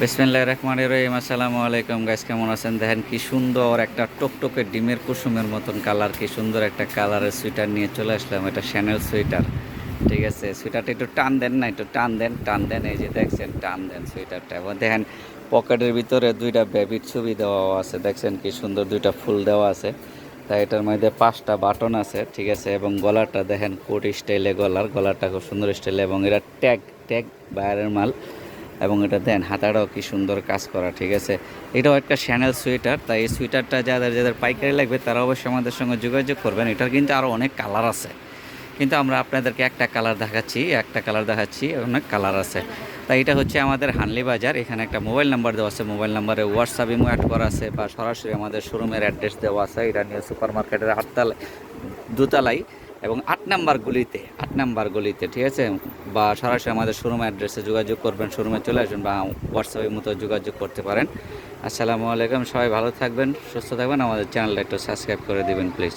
বিসমিল্লাহির রহমানির রহিম। আসসালামু আলাইকুম গাইস, কেমন আছেন? দেখেন কি সুন্দর একটা টকটকে ডিমের কুসুমের মতন কালার, কি সুন্দর একটা কালারের সুইটার নিয়ে চলে আসলাম। এটা শ্যানেল সুইটার, ঠিক আছে। সুইটারটা একটু টান দেন না, একটু টান দেন, টান দেন, এই যে দেখছেন, টান দেন সুইটারটা। এবং দেখেন পকেটের ভিতরে দুইটা বেবির ছবি দেওয়া আছে, দেখছেন কি সুন্দর, দুইটা ফুল দেওয়া আছে। তাই এটার মধ্যে 5টা বাটন আছে, ঠিক আছে। এবং গলাটা দেখেন কোট স্টাইলে, গলাটা খুব সুন্দর স্টাইলে। এবং এটা ট্যাগ ট্যাগ বাইরের মাল। এবং এটা দেন হাতাটাও কি সুন্দর কাজ করা, ঠিক আছে। এটাও একটা শ্যানেল সুইটার। তাই এই সুইটারটা যাদের যাদের পাইকারি লাগবে তারা অবশ্যই আমাদের সঙ্গে যোগাযোগ করবেন। এটার কিন্তু আরও অনেক কালার আছে, কিন্তু আমরা আপনাদেরকে একটা কালার দেখাচ্ছি, অনেক কালার আছে। তাই এটা হচ্ছে আমাদের হানলি বাজার। এখানে একটা মোবাইল নাম্বার দেওয়া আছে, মোবাইল নাম্বারে হোয়াটসঅ্যাপ ইমো অ্যাড করা আছে, বা সরাসরি আমাদের শোরুমের অ্যাড্রেস দেওয়া আছে। এটা নিয়ে সুপার মার্কেটের দোতলায় এবং 8 নাম্বার গলিতে, ঠিক আছে। বা সরাসরি আমাদের শোরুম অ্যাড্রেসে যোগাযোগ করবেন, শোরুমে চলে আসবেন, বা হোয়াটসঅ্যাপের মতো যোগাযোগ করতে পারেন। আসসালামু আলাইকুম, সবাই ভালো থাকবেন, সুস্থ থাকবেন। আমাদের চ্যানেলটা একটু সাবস্ক্রাইব করে দিবেন প্লিজ।